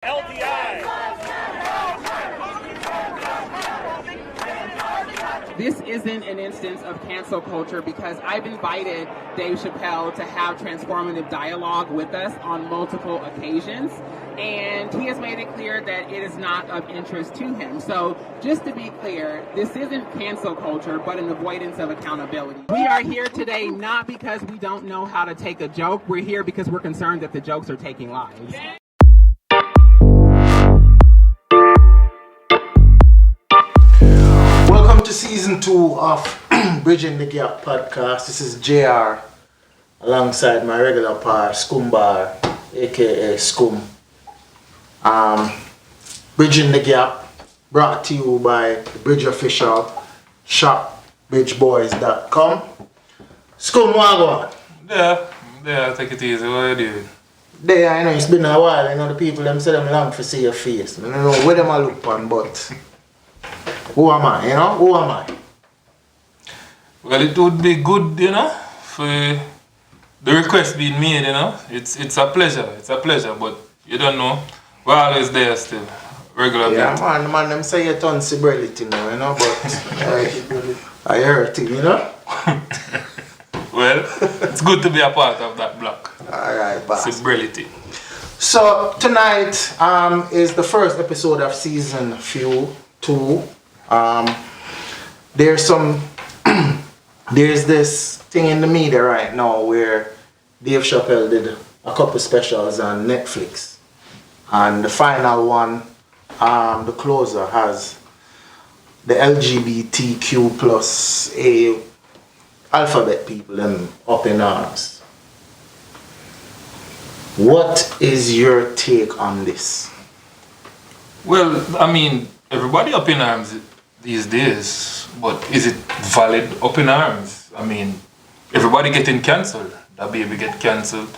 This isn't an instance of cancel culture because I've invited Dave Chapelle to have transformative dialogue with us on multiple occasions, and he has made it clear that it is not of interest to him. So just to be clear, this isn't cancel culture, but an avoidance of accountability. We are here today not because we don't know how to take a joke. We're here because we're concerned that the jokes are taking lives. Welcome to season 2 of Bridging the Gap podcast. This is JR alongside my regular part, Scumbar, aka Scum. Bridging the Gap, brought to you by the Bridge Official shop, bridgeboys.com. Scum, what go on? Yeah, take it easy. What are you doing? There, I know it's been a while. I know the people them say them long for see your face. I don't know where them I look on, but who am I? Who am I? Well, it would be good, for the request being made, It's a pleasure. But you don't know. We're always there still. Regular. Yeah, man, them say you turn sobriety now, but I heard it, Well, it's good to be a part of that block. Alright, boss. Sobriety. So tonight is the first episode of season 2. There's this thing in the media right now where Dave Chapelle did a couple specials on Netflix, and the final one, the closer, has the LGBTQ plus A alphabet people them up in arms. What is your take on this? Well, everybody up in arms these days, but is it valid up in arms? Everybody getting cancelled. That baby get cancelled.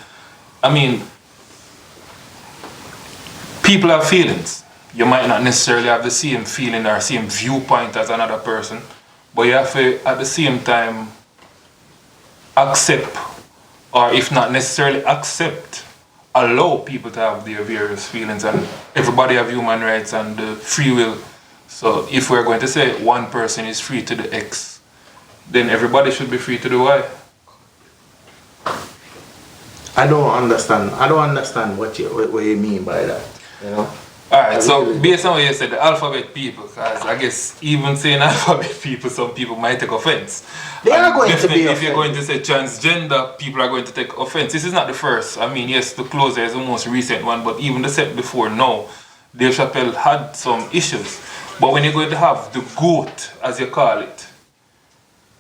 People have feelings. You might not necessarily have the same feeling or same viewpoint as another person, but you have to, at the same time, accept, or if not necessarily accept, allow people to have their various feelings, and everybody have human rights and free will. So if we're going to say one person is free to the X, then everybody should be free to the Y. I don't understand what you mean by that. Alright, so based on what you said, the alphabet people, because I guess even saying alphabet people, some people might take offense. They are going to be if you're going to say transgender, people are going to take offense. This is not the first. Yes, the closer is the most recent one, but even the set before now, Dave Chapelle had some issues. But when you're going to have the GOAT, as you call it,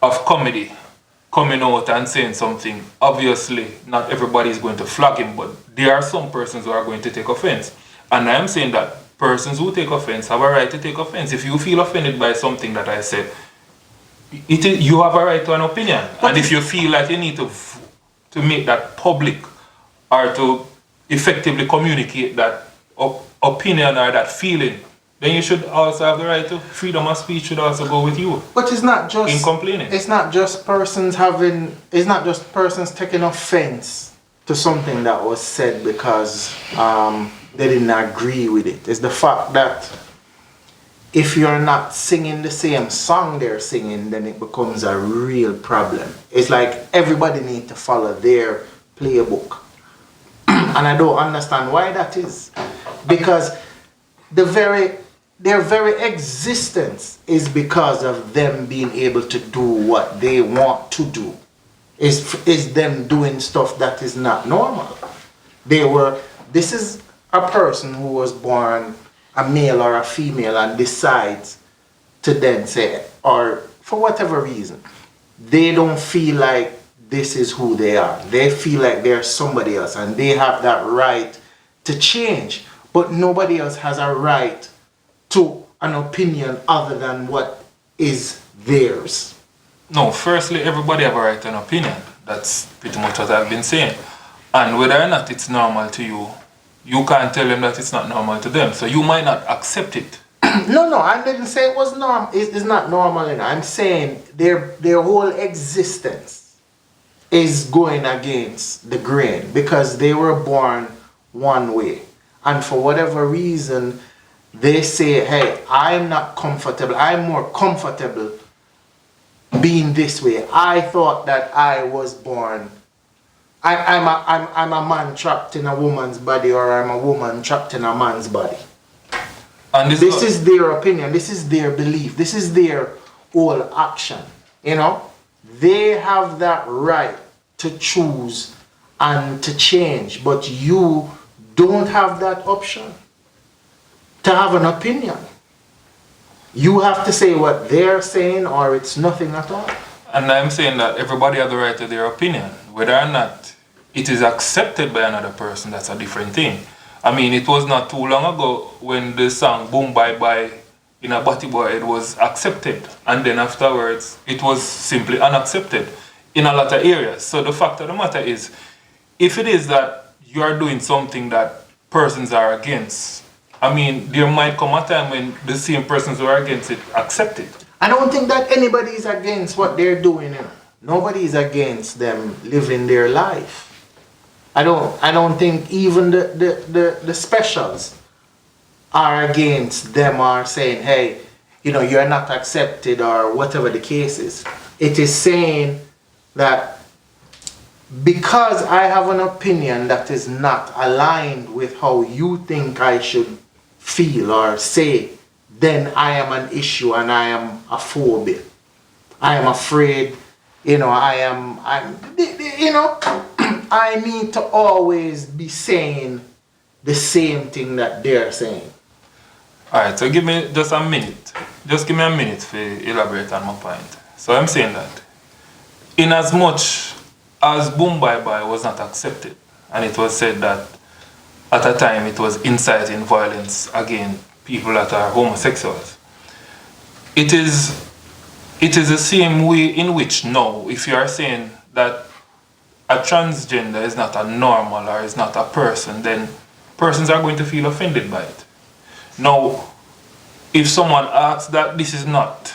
of comedy, coming out and saying something, obviously not everybody is going to flag him, but there are some persons who are going to take offense. And I am saying that persons who take offense have a right to take offense. If you feel offended by something that I said, you have a right to an opinion. And if you feel like you need to make that public or to effectively communicate that opinion or that feeling, then you should also have the right to freedom of speech should also go with you. But it's not just in complaining. It's not just persons taking offense to something that was said because they didn't agree with it. It's the fact that if you're not singing the same song they're singing, then it becomes a real problem. It's like everybody needs to follow their playbook. And I don't understand why that is. Because their very existence is because of them being able to do what they want to do. Is them doing stuff that is not normal. This is a person who was born a male or a female and decides to then say, or for whatever reason, they don't feel like this is who they are. They feel like they're somebody else and they have that right to change. But nobody else has a right to an opinion other than what is theirs. No, firstly, everybody have a right to an opinion. That's pretty much what I've been saying. And whether or not it's normal to you, you can't tell them that it's not normal to them. So you might not accept it. No, I didn't say it was normal. It's not normal. I'm saying their whole existence is going against the grain because they were born one way. and for whatever reason, they say, hey, I'm not comfortable, I'm more comfortable being this way. I thought that I was born, I'm a man trapped in a woman's body, or I'm a woman trapped in a man's body. And this is their opinion, this is their belief, this is their whole action. You know, they have that right to choose and to change, but you don't have that option to have an opinion. You have to say what they're saying, or it's nothing at all. And I'm saying that everybody has the right to their opinion. Whether or not it is accepted by another person, that's a different thing. I mean, it was not too long ago when the song Boom Bye Bye in a Batty Boy, it was accepted. And then afterwards, it was simply unaccepted in a lot of areas. So the fact of the matter is, if it is that you are doing something that persons are against, I mean, there might come a time when the same persons who are against it accept it. I don't think that anybody is against what they're doing. Nobody is against them living their life. I don't think even the specials are against them or saying, hey, you know, you're not accepted or whatever the case is. It is saying that because I have an opinion that is not aligned with how you think I should feel or say, then I am an issue and I am a phobia. I am afraid, you know, I need to always be saying the same thing that they're saying. Alright, so give me just a minute. Just give me a minute to elaborate on my point. So I'm saying that in as much as Boom Bye Bye was not accepted, and it was said that at a time it was inciting violence against people that are homosexuals, it is the same way in which now, if you are saying that a transgender is not a normal or is not a person, then persons are going to feel offended by it. Now, if someone asks that this is not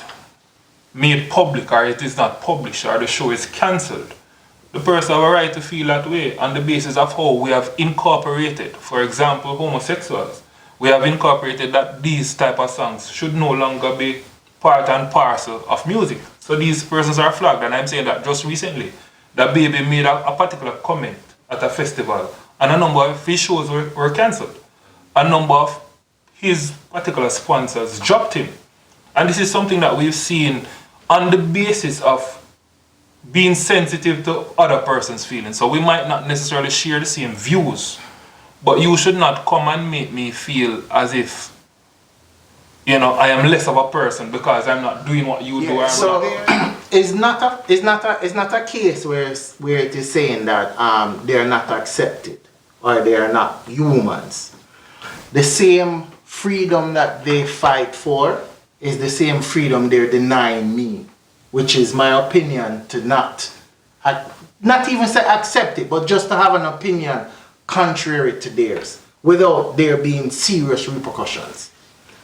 made public or it is not published or the show is cancelled, the person have a right to feel that way on the basis of how we have incorporated, for example, homosexuals. We have incorporated that these type of songs should no longer be part and parcel of music. So these persons are flagged, and I'm saying that just recently, that Baby made a particular comment at a festival, and a number of his shows were cancelled. A number of his particular sponsors dropped him. And this is something that we've seen on the basis of being sensitive to other person's feelings. So we might not necessarily share the same views, but you should not come and make me feel as if, you know, I am less of a person because I'm not doing what you do. So it's not a case where it is saying that they are not accepted or they are not humans. The same freedom that they fight for is the same freedom they're denying me, which is my opinion to not even say accept it, but just to have an opinion contrary to theirs without there being serious repercussions.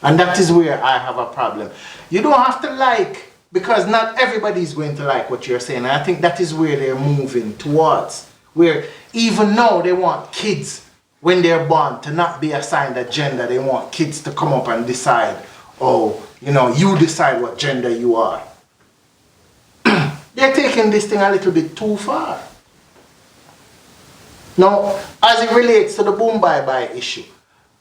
And that is where I have a problem. You don't have to like, because not everybody is going to like what you're saying. And I think that is where they're moving towards, where even now they want kids, when they're born, to not be assigned a gender. They want kids to come up and decide, oh, you know, you decide what gender you are. They're taking this thing a little bit too far. Now, as it relates to the Boom Bye Bye issue,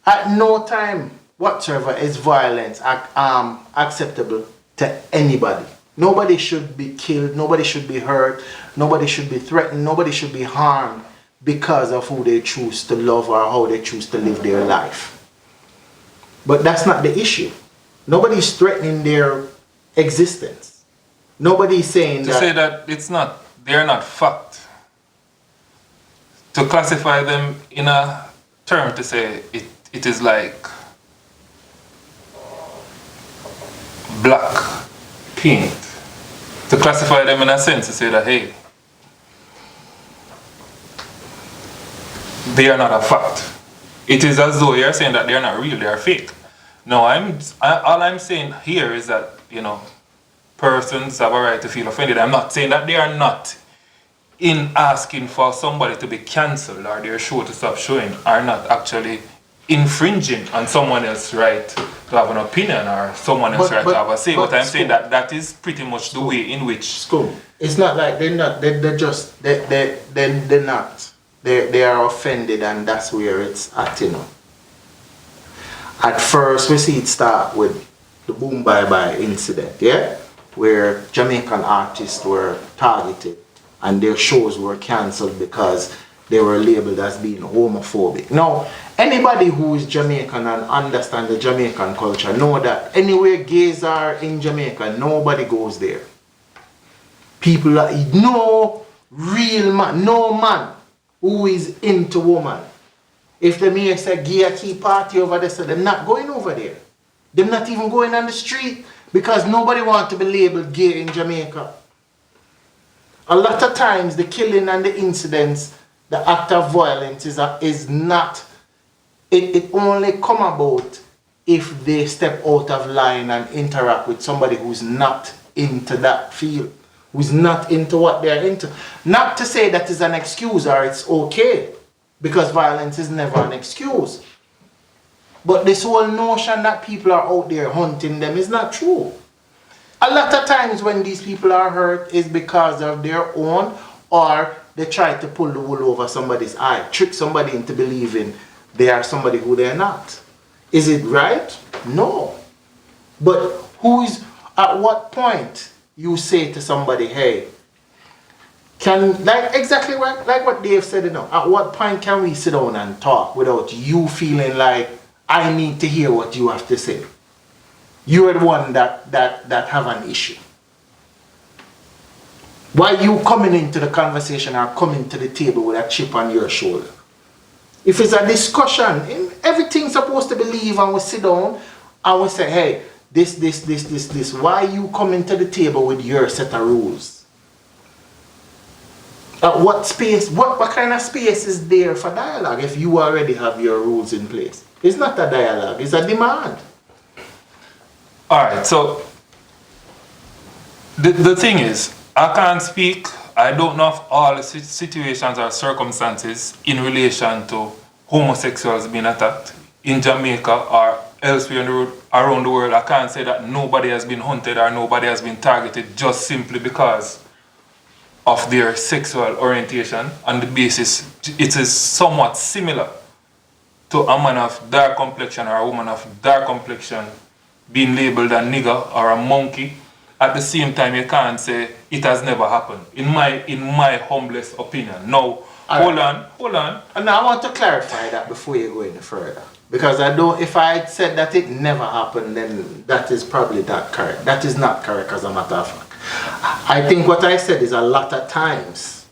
at no time whatsoever is violence acceptable to anybody. Nobody should be killed, nobody should be hurt, nobody should be threatened, nobody should be harmed because of who they choose to love or how they choose to live their life. But that's not the issue. Nobody's threatening their existence. Nobody's saying to say that they're not fact. To classify them in a term to say it is like black paint. To classify them in a sense to say that, hey, they are not a fact. It is as though you're saying that they are not real, they are fake. No, all I'm saying here is that, you know, persons have a right to feel offended. I'm not saying that they are not in asking for somebody to be cancelled or their show to stop showing, are not actually infringing on someone else's right to have an opinion or someone else's right to have a say. But I'm saying that is pretty much the way in which school. It's not like they are offended and that's where it's at, you know. At first we see it start with the Boom Bye Bye incident, yeah? Where Jamaican artists were targeted and their shows were cancelled because they were labeled as being homophobic. Now, anybody who is Jamaican and understands the Jamaican culture know that anywhere gays are in Jamaica, nobody goes there. People are, no real man, no man who is into woman. If they may say gay tea party over there, so they're not going over there. They're not even going on the street because nobody wants to be labeled gay in Jamaica. A lot of times the killing and the incidents, the act of violence is not, it only come about if they step out of line and interact with somebody who's not into that field, who's not into what they're into. Not to say that is an excuse or it's okay, because violence is never an excuse. But this whole notion that people are out there hunting them is not true. A lot of times when these people are hurt is because of their own, or they try to pull the wool over somebody's eye, trick somebody into believing they are somebody who they're not. Is it right? No. But who is, at what point you say to somebody, hey, can, like exactly like what Dave said, you know, at what point can we sit down and talk without you feeling like I need to hear what you have to say? You're the one that have an issue. Why you coming into the conversation or coming to the table with a chip on your shoulder? If it's a discussion, everything's supposed to believe, and we sit down and we say, hey, this. Why you coming to the table with your set of rules? What space, what kind of space is there for dialogue if you already have your rules in place? It's not a dialogue, it's a demand. Alright, so the thing is, I can't speak, I don't know of all the situations or circumstances in relation to homosexuals being attacked in Jamaica or elsewhere around the world. I can't say that nobody has been hunted or nobody has been targeted just simply because of their sexual orientation. On the basis, it is somewhat similar to a man of dark complexion or a woman of dark complexion being labeled a nigger or a monkey. At the same time, you can't say it has never happened, in my humblest opinion. Now, hold on. And now I want to clarify that before you go any further. Because if I had said that it never happened, then that is probably not correct. That is not correct as a matter of fact. I think what I said is a lot of times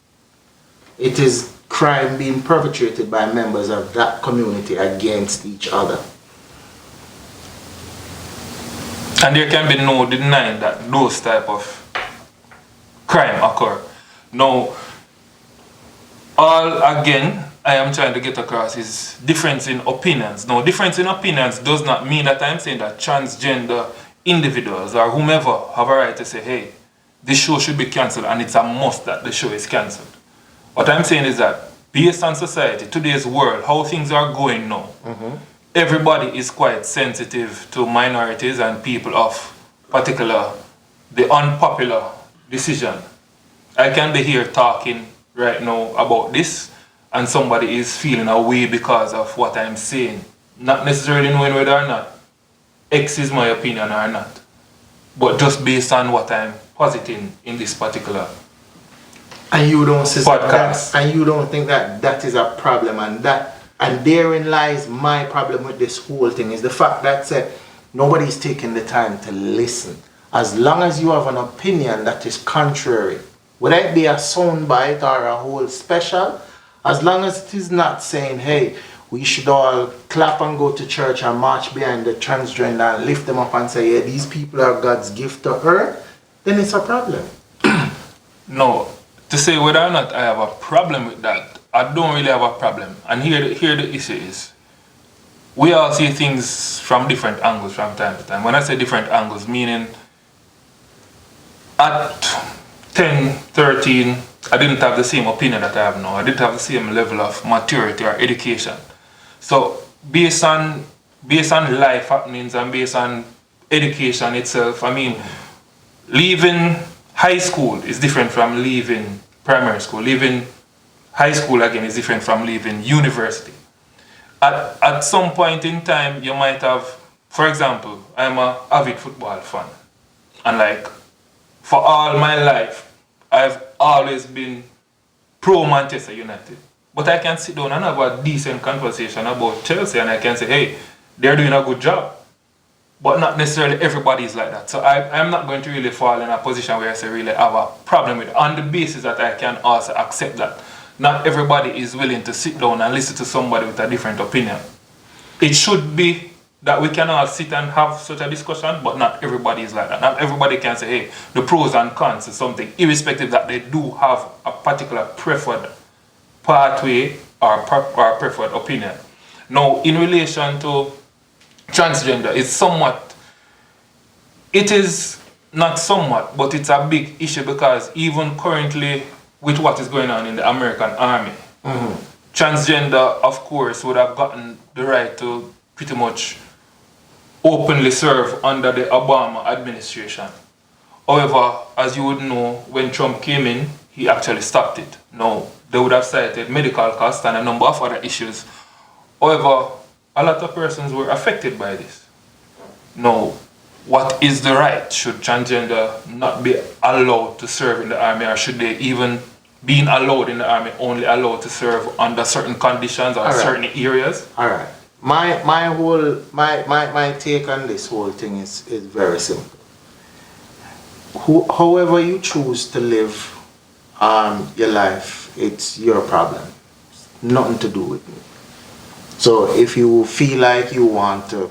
it is crime being perpetrated by members of that community against each other. And there can be no denying that those type of crime occur. Now, all again I am trying to get across is difference in opinions. Now, difference in opinions does not mean that I'm saying that transgender individuals or whomever have a right to say, hey, this show should be cancelled and it's a must that the show is cancelled. What I'm saying is that based on society, today's world, how things are going now, everybody is quite sensitive to minorities and people of particular, the unpopular decision. I can be here talking right now about this and somebody is feeling a way because of what I'm saying. Not necessarily knowing whether or not X is my opinion or not, but just based on what I'm positing in this particular and you don't see podcast. And you don't think that that is a problem, and therein lies my problem with this whole thing, is the fact that nobody's taking the time to listen. As long as you have an opinion that is contrary, whether it be a soundbite or a whole special, as long as it is not saying, hey, we should all clap and go to church and march behind the transgender and lift them up and say, yeah, these people are God's gift to earth, then it's a problem. No, to say whether or not I have a problem with that, I don't really have a problem. And here the issue is, we all see things from different angles from time to time. When I say different angles, meaning at 10, 13, I didn't have the same opinion that I have now. I didn't have the same level of maturity or education. So based on based on life happenings and based on education itself. I mean, leaving high school is different from leaving primary school. Leaving high school again is different from leaving university. At some point in time, you might have, for example, I'm a avid football fan, and like for all my life, I've always been pro Manchester United. But I can sit down and have a decent conversation about Chelsea, and I can say, hey, they're doing a good job. But not necessarily everybody is like that. So I'm not going to really fall in a position where I say really have a problem with it, on the basis that I can also accept that not everybody is willing to sit down and listen to somebody with a different opinion. It should be that we can all sit and have such a discussion, but not everybody is like that. Not everybody can say, hey, the pros and cons is something, irrespective that they do have a particular preferred pathway or preferred opinion. Now, in relation to transgender, it is not somewhat, but it's a big issue, because even currently with what is going on in the American army, transgender, of course, would have gotten the right to pretty much openly serve under the Obama administration. However, as you would know, when Trump came in, he actually stopped it. Now, they would have cited medical costs and a number of other issues. However, a lot of persons were affected by this. Now, what is the right? Should transgender not be allowed to serve in the army, or should they even, being allowed in the army, only allowed to serve under certain conditions or certain areas? Alright. My take on this whole thing is very simple. However you choose to live your life, it's your problem. It's nothing to do with me. So if you feel like you want to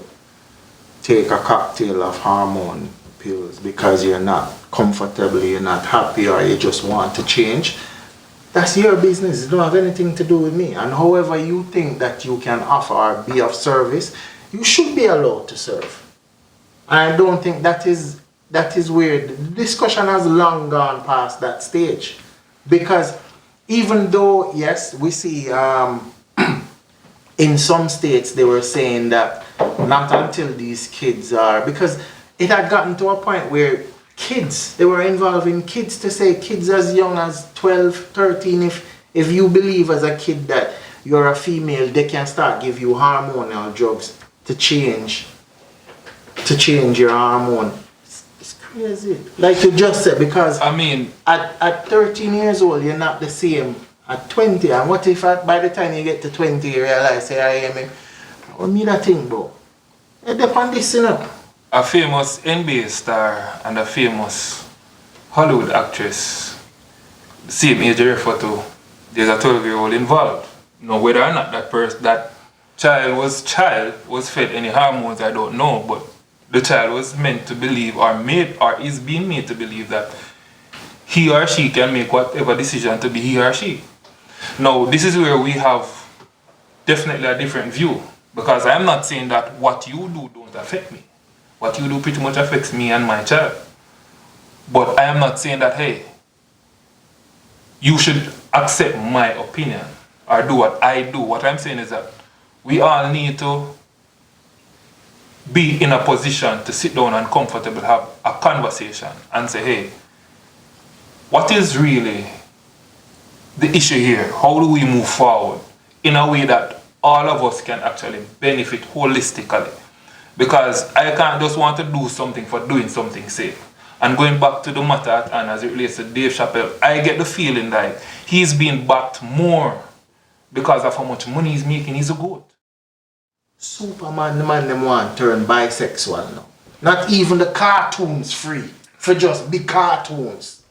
take a cocktail of hormone pills because you're not comfortable, you're not happy, or you just want to change, that's your business. It don't have anything to do with me. And however you think that you can offer or be of service, you should be allowed to serve. And I don't think that is where the discussion has long gone past that stage. Because even though, yes, we see in some states they were saying that not until these kids are, because it had gotten to a point where kids, they were involving kids, to say kids as young as 12, 13, if you believe as a kid that you're a female, they can start give you hormonal drugs to change your hormone. It's crazy. Like you just said, because I mean, at 13 years old, you're not the same at 20. And what if by the time you get to 20, you realize, say, I am, what me that thing, bro? It depends this, you know. A famous NBA star and a famous Hollywood actress, same age you refer to, there's a 12-year-old involved. Now, whether or not that child was fed any hormones, I don't know, but the child was meant to believe, or is being made to believe, that he or she can make whatever decision to be he or she. Now, this is where we have definitely a different view, because I am not saying that what you do don't affect me. What you do pretty much affects me and my child. But I am not saying that, hey, you should accept my opinion or do what I do. What I'm saying is that we all need to be in a position to sit down and comfortably have a conversation and say, hey, what is really the issue here? How do we move forward in a way that all of us can actually benefit holistically? Because I can't just want to do something for doing something safe. And going back to the matter at hand as it relates to Dave Chapelle, I get the feeling like he's being backed more because of how much money he's making. He's a goat. Superman, the man them want to turn bisexual now. Not even the cartoons free for just big cartoons.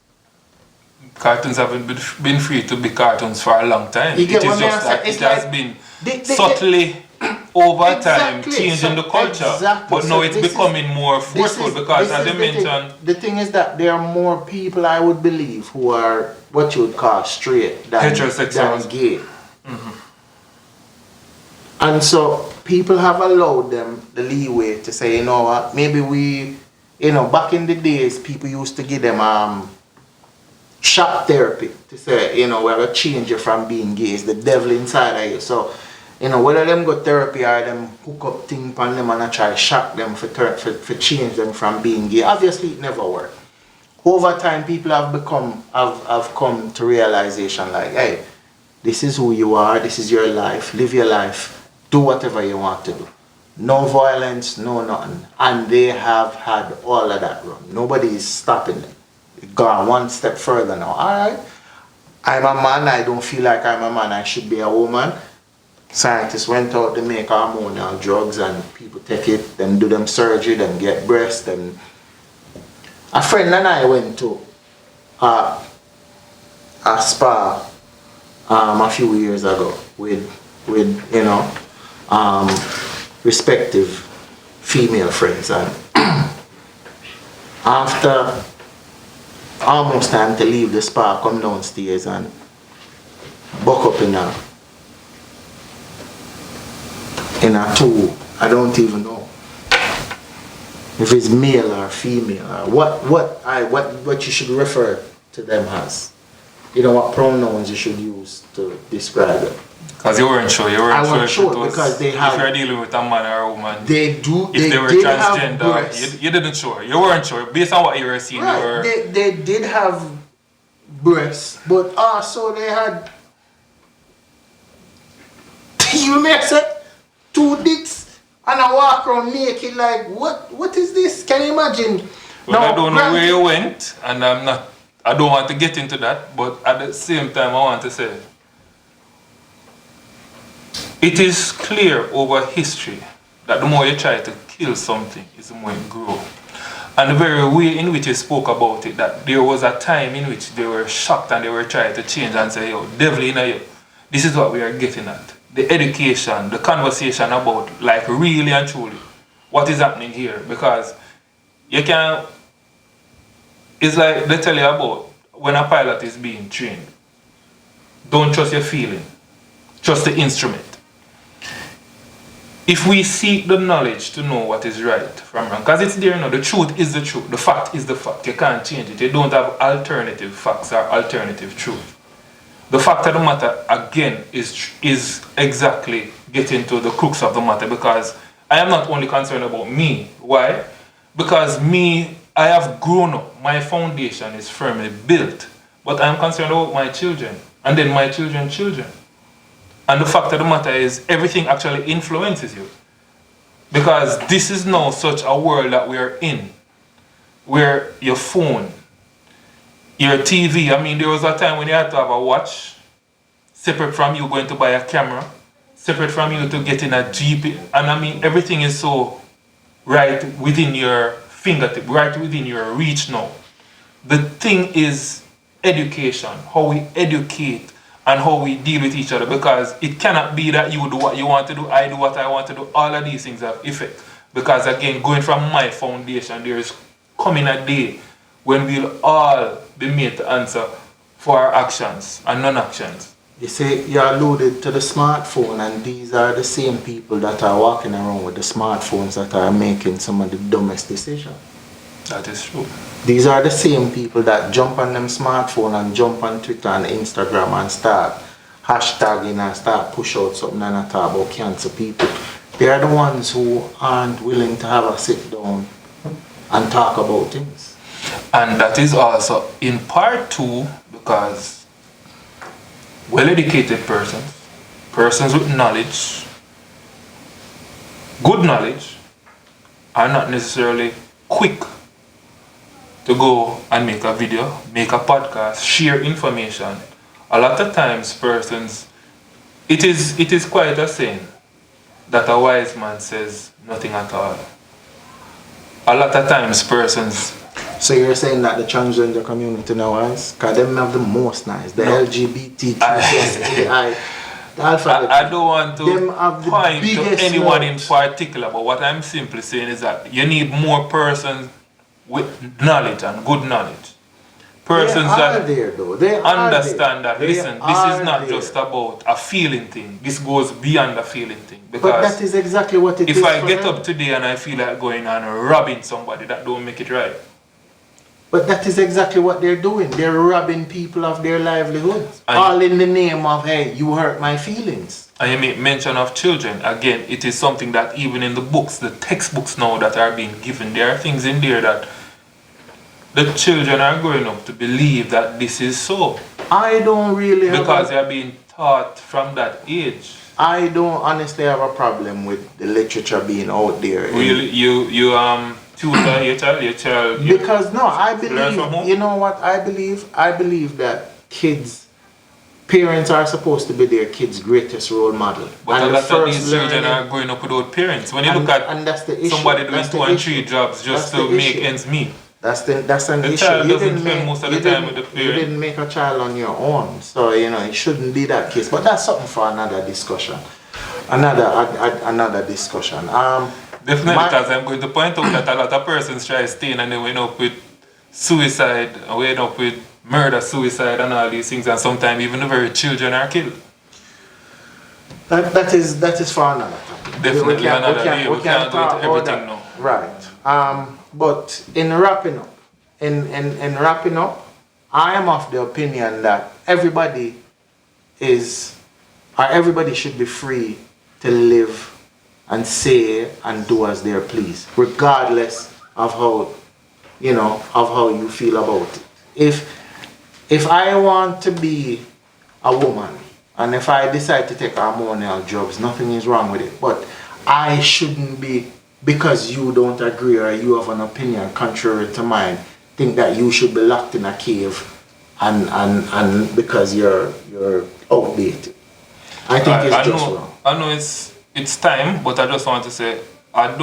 Cartoons haven't been free to be cartoons for a long time. You get It what is me just saying? that It's it has like been subtly over time Exactly. changing the culture. Exactly. But now So it's this becoming more forceful because, as you mentioned, the thing is that there are more people, I would believe, who are what you would call straight than Heterosexual. gay. And so people have allowed them the leeway to say, you know what, maybe we, back in the days, people used to give them shock therapy to say, we're going to change you from being gay. It's the devil inside of you. So You know, whether them go therapy or them hook up thing on them and I try shock them for change them from being gay. Obviously it never worked. Over time people have come to realization like, hey, this is who you are, this is your life, live your life, do whatever you want to do. No violence, no nothing. And they have had all of that run. Nobody is stopping them. Gone one step further now. Alright, I'm a man, I don't feel like I'm a man, I should be a woman. Scientists went out to make hormonal drugs and people take it, then do them surgery, then get breast. Then a friend and I went to a spa a few years ago with you know respective female friends, and after almost time to leave the spa, come downstairs and buck up in a two, I don't even know if it's male or female or what you should refer to them as. You know what pronouns you should use to describe it. Because you weren't sure. I wasn't sure because they have. If you're dealing with a man or a woman. They do. If they were did transgender, you didn't sure. You weren't sure based on what you were seeing. Right. They did have breasts, but also they had. You may say 2 dicks and I walk around naked like what? What is this? Can you imagine? Well, I don't know where you went, and I don't want to get into that, but at the same time, I want to say. It is clear over history that the more you try to kill something, is the more it grows. And the very way in which you spoke about it, that there was a time in which they were shocked and they were trying to change and say, yo, devil in you, this is what we are getting at. The education, the conversation about, like, really and truly, what is happening here. Because you can, it's like they tell you about when a pilot is being trained. Don't trust your feeling, trust the instrument. If we seek the knowledge to know what is right from wrong, because it's there now, the truth is the truth, the fact is the fact, you can't change it. You don't have alternative facts or alternative truth. The fact of the matter, again, is exactly getting to the crux of the matter, because I am not only concerned about me. Why? Because me, I have grown up, my foundation is firmly built, but I am concerned about my children, and then my children's children. And the fact of the matter is, everything actually influences you. Because this is now such a world that we are in, where your phone, your TV, I mean, there was a time when you had to have a watch, separate from you going to buy a camera, separate from you to get in a Jeep, and I mean, everything is so right within your fingertip, right within your reach now. The thing is education, how we educate, and how we deal with each other, because it cannot be that you do what you want to do, I do what I want to do. All of these things have effect. Because again, going from my foundation, there is coming a day when we'll all be made to answer for our actions and non-actions. You say you alluded to the smartphone, and these are the same people that are walking around with the smartphones that are making some of the dumbest decisions. That is true. These are the same people that jump on them smartphone and jump on Twitter and Instagram and start hashtagging and start push out something and talk about cancer people. They are the ones who aren't willing to have a sit down and talk about things. And that is also in part too because well-educated persons with knowledge, good knowledge, are not necessarily quick to go and make a video, make a podcast, share information. A lot of times persons, it is quite a saying that a wise man says nothing at all. A lot of times persons... So you're saying that the transgender community now is, because them have the most nice, the LGBTQI, the alphabet. I don't want to point to anyone in particular, but what I'm simply saying is that you need more persons with knowledge and good knowledge. Persons that understand that, listen, this is not just about a feeling thing. This goes beyond a feeling thing. Because but that is exactly what it is. If I get up today and I feel like going and robbing somebody, that don't make it right. But that is exactly what they're doing. They're robbing people of their livelihoods. All in the name of, hey, you hurt my feelings. And you make mention of children. Again, it is something that even in the books, the textbooks now that are being given, there are things in there that the children are growing up to believe that this is so. I don't really have because they are being taught from that age. I don't honestly have a problem with the literature being out there. You tutor your child. Because no, I believe, you know what I believe? I believe that parents are supposed to be their kids' greatest role model. But a lot of these children are growing up without parents. When you look at somebody doing 2 and 3 jobs just to make ends meet. That's an issue. Child doesn't spend most of the time with the parent. You didn't make a child on your own, so it shouldn't be that case. But that's something for another discussion. Another discussion. Definitely, because I'm going to point out that a lot of persons try to stay and they end up with suicide, and we end up with murder, suicide, and all these things, and sometimes even the very children are killed. That is for another topic. Definitely another day. We can't go into everything now. Right. But in wrapping up, I am of the opinion that everybody should be free to live and say and do as they please, regardless of how you feel about it. If I want to be a woman and if I decide to take hormonal drugs, nothing is wrong with it. But I shouldn't be, because you don't agree or you have an opinion contrary to mine, think that you should be locked in a cave and because you're outdated. I think it's just wrong. I know it's time, but I just want to say I'm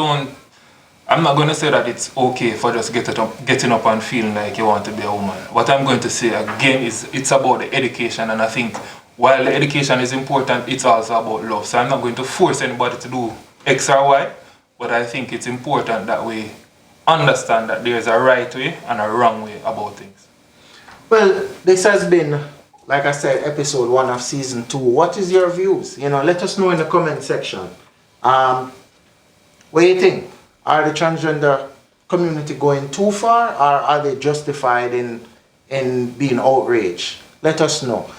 not going to say that it's okay for just getting up and feeling like you want to be a woman. What I'm going to say again is it's about the education, and I think while the education is important, it's also about love. So I'm not going to force anybody to do X or Y, but I think it's important that we understand that there's a right way and a wrong way about things. Well, this has been, like I said, episode 1 of season 2. What is your views? Let us know in the comment section. What do you think? Are the transgender community going too far, or are they justified in being outraged? Let us know.